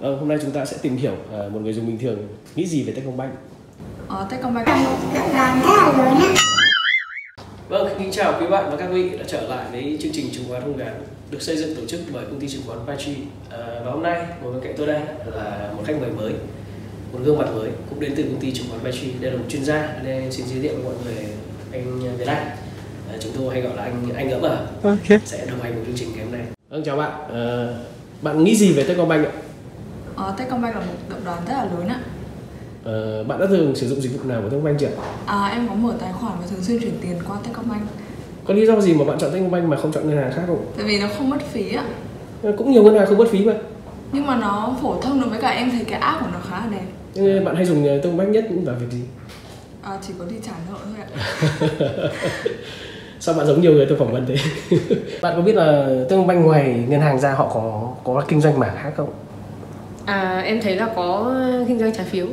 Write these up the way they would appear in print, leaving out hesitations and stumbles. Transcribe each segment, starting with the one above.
Hôm nay chúng ta sẽ tìm hiểu một người dùng bình thường nghĩ gì về Techcombank. Techcombank Làm rất là lớn á. Vâng, xin chào quý bạn và các vị đã trở lại với chương trình chứng khoán không ngán được xây dựng tổ chức bởi công ty chứng khoán Paichi. Và hôm nay ngồi bên cạnh tôi đây là một khách mời mới, một gương mặt mới cũng đến từ công ty chứng khoán Paichi. Đây là một chuyên gia nên xin giới thiệu với mọi người anh Việt Anh. Chúng tôi hay gọi là anh Ngẫm sẽ đồng hành với chương trình ngày hôm nay. Vâng, chào bạn. Bạn nghĩ gì về Techcombank ạ? Techcombank là một tập đoàn rất là lớn ạ. Bạn đã từng sử dụng dịch vụ nào của Techcombank chưa? Em có mở tài khoản và thường xuyên chuyển tiền qua Techcombank. Có lý do gì mà bạn chọn Techcombank mà không chọn ngân hàng khác không? Tại vì nó không mất phí ạ. Cũng nhiều ngân hàng không mất phí mà. Nhưng mà nó phổ thông đối với cả em thấy cái app của nó khá là đẹp. Nhưng bạn hay dùng Techcombank nhất là việc gì? Chỉ có đi trả nợ thôi ạ. Sao bạn giống nhiều người tôi phỏng vấn thế? Bạn có biết là Techcombank ngoài ngân hàng ra họ có kinh doanh mảng khác không? Em thấy là có kinh doanh trái phiếu.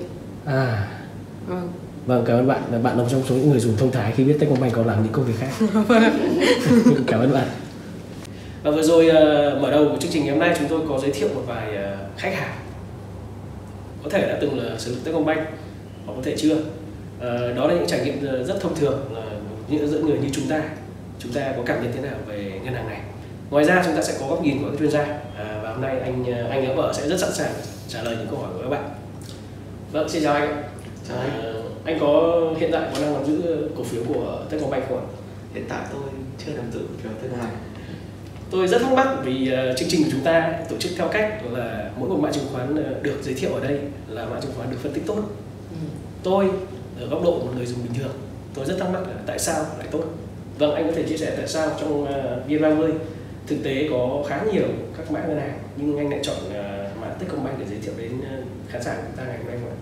Vâng, cảm ơn bạn. Bạn là một trong số những người dùng thông thái khi biết Techcombank có làm những công việc khác. Cảm ơn bạn. Và vừa rồi mở đầu của chương trình ngày hôm nay chúng tôi có giới thiệu một vài khách hàng có thể đã từng là sử dụng Techcombank hoặc có thể chưa. Đó là những trải nghiệm rất thông thường giữa người như chúng ta có cảm nhận thế nào về ngân hàng này. Ngoài ra chúng ta sẽ có góc nhìn của các chuyên gia và hôm nay anh Ngẫm sẽ rất sẵn sàng trả lời những câu hỏi của các bạn. Vâng, xin chào anh. Chào anh. Anh có hiện tại có đang nắm giữ cổ phiếu của Techcombank không ạ? Hiện tại tôi chưa nắm giữ cổ phiếu Techcombank. Tôi rất thắc mắc vì chương trình của chúng ta tổ chức theo cách là mỗi một mã chứng khoán được giới thiệu ở đây là mã chứng khoán được phân tích tốt. Tôi ở góc độ một người dùng bình thường, tôi rất thắc mắc là tại sao lại tốt. Vâng, anh có thể chia sẻ tại sao trong VN30 thực tế có khá nhiều các mã ngân hàng nhưng anh lại chọn mã Techcombank để giới thiệu đến khán giả của chúng ta ngày hôm nay không ạ?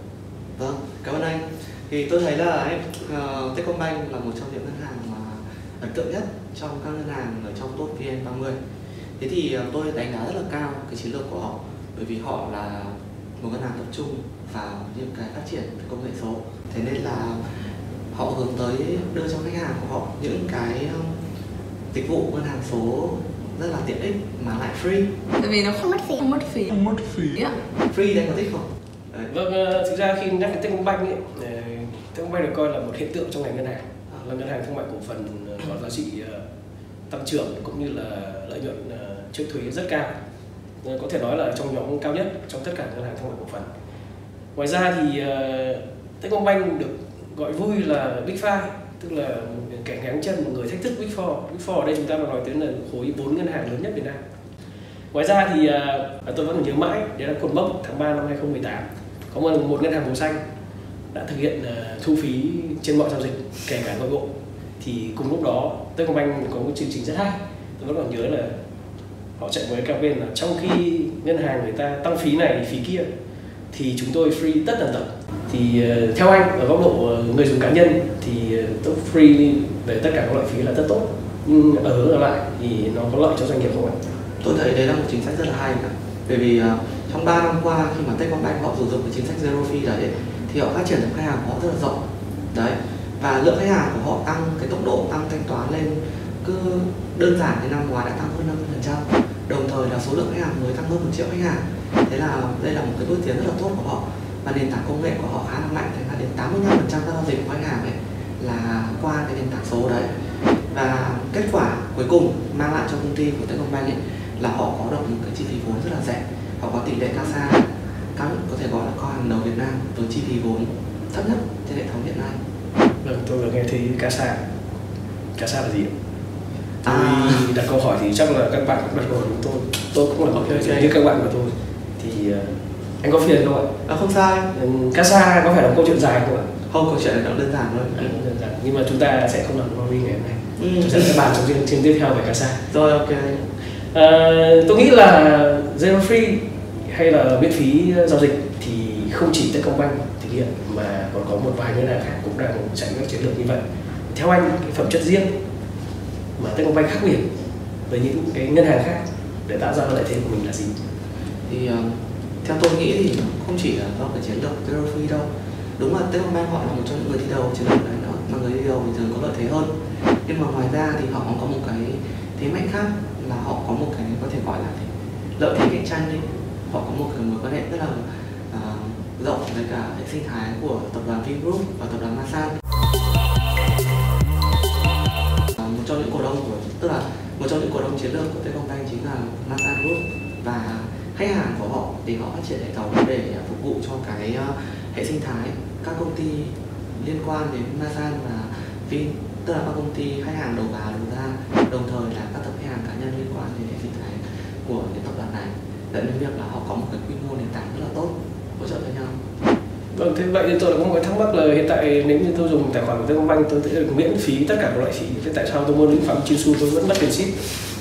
Vâng, cảm ơn anh. Thì tôi thấy là Techcombank là một trong những ngân hàng mà ấn tượng nhất trong các ngân hàng ở trong top VN30. Thế thì tôi đánh giá rất là cao cái chiến lược của họ, bởi vì họ là một ngân hàng tập trung vào những cái phát triển về công nghệ số. Thế nên là họ hướng tới đưa cho khách hàng của họ những cái dịch vụ ngân hàng số rất là tiện ích mà lại free. Tại vì nó không mất phí. Free đấy có thích không? Đấy. Vâng, thực ra khi nhắc đến Techcombank Techcombank được coi là một hiện tượng trong ngành ngân hàng, là ngân hàng thương mại cổ phần có giá trị tăng trưởng cũng như là lợi nhuận trước thuế rất cao, có thể nói là trong nhóm cao nhất trong tất cả ngân hàng thương mại cổ phần. Ngoài ra thì Techcombank được gọi vui là Big Five, tức là một kẻ ngáng chân, một người thách thức Big Four. Big Four ở đây chúng ta nói tới là khối 4 ngân hàng lớn nhất Việt Nam. Ngoài ra thì tôi vẫn còn nhớ mãi, đấy là cột mốc tháng 3 năm 2018 có một ngân hàng vùng xanh đã thực hiện thu phí trên mọi giao dịch kể cả nội bộ. Thì cùng lúc đó Techcombank có một chương trình rất hay, tôi vẫn còn nhớ là họ chạy với campaign là trong khi ngân hàng người ta tăng phí này phí kia thì chúng tôi free tất tần tật. Thì theo anh ở góc độ người dùng cá nhân thì top free về tất cả các loại phí là rất tốt, nhưng ở hướng lại thì nó có lợi cho doanh nghiệp không ạ? Tôi thấy đấy là một chính sách rất là hay cả. Bởi vì trong 3 năm qua khi mà Techcombank họ sử dụng cái chính sách zero fee đấy thì họ phát triển được khách hàng của họ rất là rộng. Đấy. Và lượng khách hàng của họ tăng, cái tốc độ tăng thanh toán lên cứ đơn giản thì năm ngoái đã tăng hơn 50%. Đồng thời là số lượng khách hàng mới tăng hơn 1 triệu khách hàng. Thế là đây là một cái bước tiến rất là tốt của họ. Và nền tảng công nghệ của họ khá là mạnh, thành ra đến 85% các giao dịch của khách hàng ấy là qua cái nền tảng số đấy. Và kết quả cuối cùng mang lại cho công ty của Techcombank ấy là họ có được một cái chi phí vốn rất là rẻ. Họ có tỷ lệ CASA có thể gọi là co hàng đầu Việt Nam với chi phí vốn thấp nhất trên hệ thống hiện nay. Vâng, tôi vừa nghe thấy CASA. CASA là gì ạ? Tôi đặt câu hỏi thì chắc là các bạn cũng đặt câu hỏi của tôi cũng là như các bạn của tôi. Thì anh có phiền không ạ? Không sai. CASA có phải là một câu chuyện dài không ạ? Không, câu chuyện này nó đơn giản thôi. Đơn giản. Nhưng mà chúng ta sẽ không làm recording ngày hôm nay. Chúng ta sẽ bàn trong chương tiếp theo về CASA. Rồi, ok. Tôi nghĩ là zero free hay là miễn phí giao dịch thì không chỉ Techcombank thực hiện mà còn có một vài ngân hàng khác cũng đang chạy các chiến lược như vậy. Theo anh, cái phẩm chất riêng mà Techcombank khác biệt với những cái ngân hàng khác để tạo ra lợi thế của mình là gì? Thì theo tôi nghĩ thì không chỉ là do cái chiến lược zero free đâu. Đúng là Techcombank họ là một trong những người đi đầu chiến lược này đó, mà người đi đầu bình thường có lợi thế hơn. Nhưng mà ngoài ra thì họ còn có một cái thế mạnh khác là họ có một cái có thể gọi là lợi thế cạnh tranh đi. họ có một cái mối quan hệ rất là rộng với cả hệ sinh thái của tập đoàn Vingroup và tập đoàn Masan. Một trong những cổ đông một trong những cổ đông chiến lược của Techcombank chính là Masan Group, và khách hàng của họ thì họ phát triển hệ thống để phục vụ cho cái hệ sinh thái các công ty liên quan đến Masan và Vin, tức là các công ty khách hàng đầu vào đầu ra, đồng thời là các tập khách hàng cá nhân liên quan đến hệ sinh thái của những tập đoàn này, dẫn đến việc là họ có một cái quy mô nền tảng rất là tốt, hỗ trợ cho nhau. Vâng, thế vậy thì tôi có một cái thắc mắc là hiện tại nếu như tôi dùng tài khoản của Techcombank tôi sẽ được miễn phí tất cả các loại phí, thế tại sao tôi mua những phạm Chinsu tôi vẫn mất tiền ship?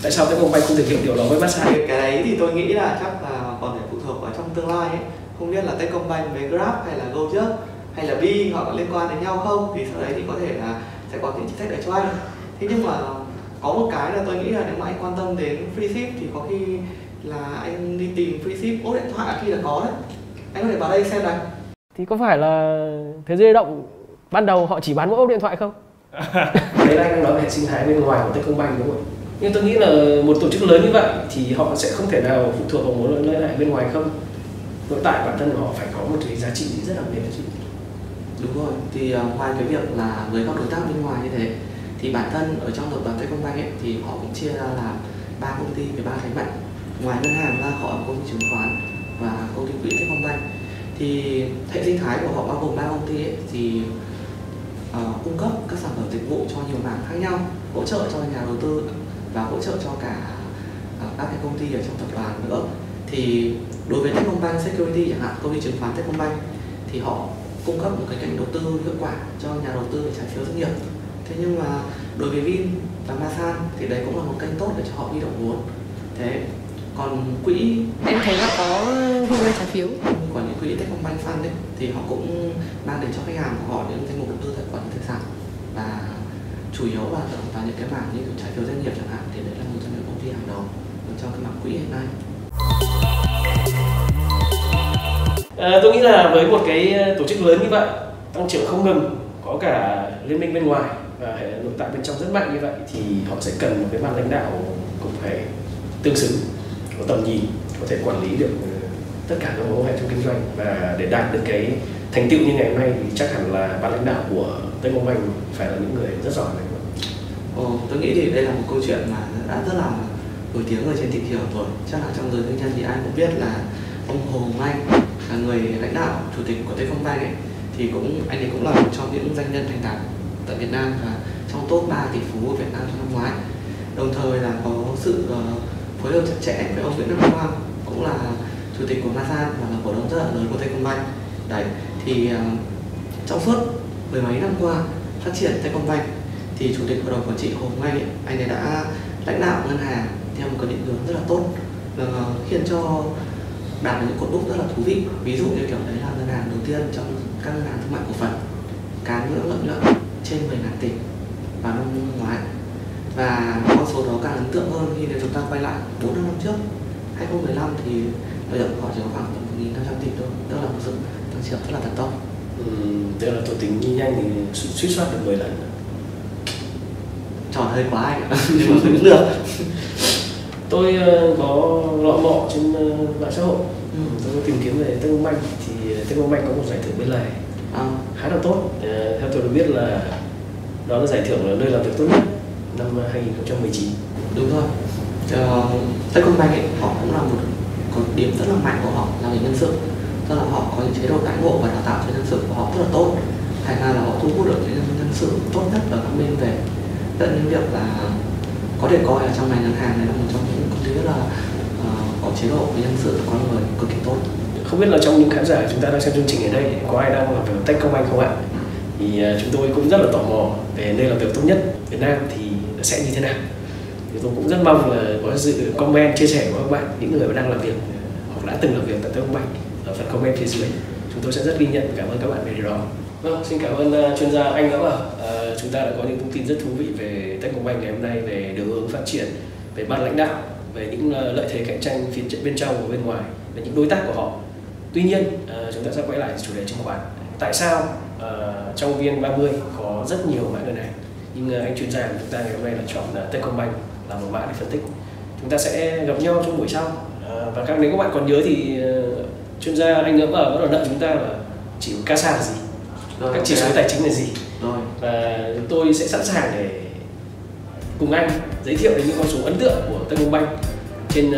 Tại sao Techcombank không thực hiện điều đó với Masan? Cái đấy thì tôi nghĩ là chắc là còn phải phụ thuộc vào trong tương lai ấy. Không biết là Techcombank với Grab hay là Gojek hay là Bi họ có liên quan đến nhau không, thì sau đấy thì có thể là sẽ có những chính sách để cho anh. Thế nhưng mà có một cái là tôi nghĩ là nếu mà anh quan tâm đến free ship thì có khi là anh đi tìm free ship ốp điện thoại khi là có đấy. Anh có thể vào đây xem này. Thì có phải là Thế giới di động ban đầu họ chỉ bán mỗi ốp điện thoại không? Đấy là anh đang nói về hệ sinh thái bên ngoài của Techcombank đúng không? Nhưng tôi nghĩ là một tổ chức lớn như vậy thì họ sẽ không thể nào phụ thuộc vào mối lợi lại bên ngoài không? Nội tại bản thân họ phải có một cái giá trị rất đặc biệt. Đúng rồi, thì ngoài cái việc là với các đối tác bên ngoài như thế thì bản thân ở trong tập đoàn Techcombank ấy, thì họ cũng chia ra làm 3 công ty với 3 thế mạnh. Ngoài ngân hàng ra họ có công ty chứng khoán và công ty quỹ Techcombank. Thì hệ sinh thái của họ bao gồm 3 công ty ấy, thì cung cấp các sản phẩm dịch vụ cho nhiều mảng khác nhau, hỗ trợ cho nhà đầu tư và hỗ trợ cho cả các cái công ty ở trong tập đoàn nữa. Thì đối với Techcombank Security chẳng hạn, công ty chứng khoán Techcombank thì họ cung cấp một cái kênh đầu tư hiệu quả cho nhà đầu tư để trái phiếu doanh nghiệp. Thế nhưng mà đối với Vin và Masan thì đấy cũng là một kênh tốt để cho họ huy động vốn. Thế còn quỹ Em thấy là có kinh doanh trái phiếu. quản lý quỹ Techcombank Fund ấy, thì họ cũng mang đến cho khách hàng của họ những danh mục đầu tư tài quản lý tài sản, và chủ yếu là vào những cái mảng như trái phiếu doanh nghiệp chẳng hạn, thì đấy là một trong những công ty hàng đầu trong cái mảng quỹ hiện nay. Tôi nghĩ là với một cái tổ chức lớn như vậy, tăng trưởng không ngừng, có cả liên minh bên ngoài và hệ nội tại bên trong rất mạnh như vậy, thì họ sẽ cần một cái ban lãnh đạo cũng phải tương xứng, có tầm nhìn, có thể quản lý được tất cả các mối quan hệ trong kinh doanh, và để đạt được cái thành tựu như ngày hôm nay thì chắc hẳn là ban lãnh đạo của Techcombank phải là những người rất giỏi. Tôi nghĩ thì đây là một câu chuyện mà đã rất là nổi tiếng ở trên thị trường rồi. Chắc là trong giới doanh nhân thì ai cũng biết là ông Hồ Hồng Anh là người lãnh đạo chủ tịch của Techcombank ấy, thì anh ấy cũng là một trong những doanh nhân thành đạt tại Việt Nam và trong top 3 tỷ phú của Việt Nam trong năm ngoái. Đồng thời là có sự phối hợp chặt chẽ với ông Nguyễn Đăng Quang, cũng là chủ tịch của Masan và là cổ đông rất là lớn của Techcombank. Đấy, thì trong suốt mười mấy năm qua phát triển Techcombank thì chủ tịch hội đồng quản trị Hồ Hồng Anh ấy đã lãnh đạo ngân hàng theo một cái định hướng rất là tốt, khiến cho đạt được những cột mốc rất là thú vị. Ví dụ như kiểu đấy là ngân hàng đầu tiên trong các ngân hàng thương mại cổ phần cán ngưỡng lợi nhuận trên 10.000 tỷ vào năm ngoái, và con số đó càng ấn tượng hơn khi nếu chúng ta quay lại 4-5 năm trước, 2015 thì lợi nhuận của họ chỉ có khoảng 1.500 tỷ thôi, đó là một sự tăng trưởng rất là thần tốc. Tức là tôi tính nhanh thì suýt soát được 10 lần. Tròn hơi quá anh ạ, nhưng mà vẫn được. Tôi có lọ mọ trên mạng xã hội, tôi có tìm kiếm về Techcombank, thì Techcombank có một giải thưởng bên lề khá là tốt. Theo tôi được biết là đó là giải thưởng là nơi làm việc tốt nhất năm 2019. Đúng rồi. Techcombank ấy, họ cũng là một điểm rất là mạnh của họ là về nhân sự, tức là họ có những chế độ đãi ngộ và đào tạo cho nhân sự của họ rất là tốt, thành ra là họ thu hút được những nhân sự tốt nhất ở các bên về, dẫn đến việc là có thể coi ở trong ngành ngân hàng này là một trong những công ty rất là có chế độ về nhân sự và con người cực kỳ tốt. Không biết là trong những khán giả chúng ta đang xem chương trình ở đây có ai đang làm việc ở Techcombank không ạ? Thì chúng tôi cũng rất là tò mò về nơi làm việc tốt nhất Việt Nam thì sẽ như thế nào. Thì tôi cũng rất mong là có sự comment chia sẻ của các bạn, những người đang làm việc hoặc đã từng làm việc tại Techcombank ở phần comment phía dưới. Chúng tôi sẽ rất ghi nhận và cảm ơn các bạn về điều đó. Vâng, xin cảm ơn chuyên gia Anh Ngẫm ạ. Chúng ta đã có những thông tin rất thú vị về Techcombank ngày hôm nay, về đường hướng phát triển, về ban lãnh đạo, về những lợi thế cạnh tranh phía bên trong và bên ngoài, về những đối tác của họ. Tuy nhiên, chúng ta sẽ quay lại chủ đề chứng khoán. Tại sao trong VN30 có rất nhiều mã ngân hàng, nhưng anh chuyên gia của chúng ta ngày hôm nay là chọn Techcombank là một mã để phân tích. Chúng ta sẽ gặp nhau trong buổi sau Và nếu các bạn còn nhớ thì chuyên gia anh nữa bắt đầu nợ chúng ta là chỉ CASA là gì, Rồi, các chỉ số tài chính là gì. Rồi. Và tôi sẽ sẵn sàng để cùng anh giới thiệu đến những con số ấn tượng của Techcombank trên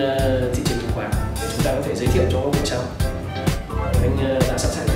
thị trường chứng khoán để chúng ta có thể giới thiệu cho các bạn sau. Anh đã sẵn sàng.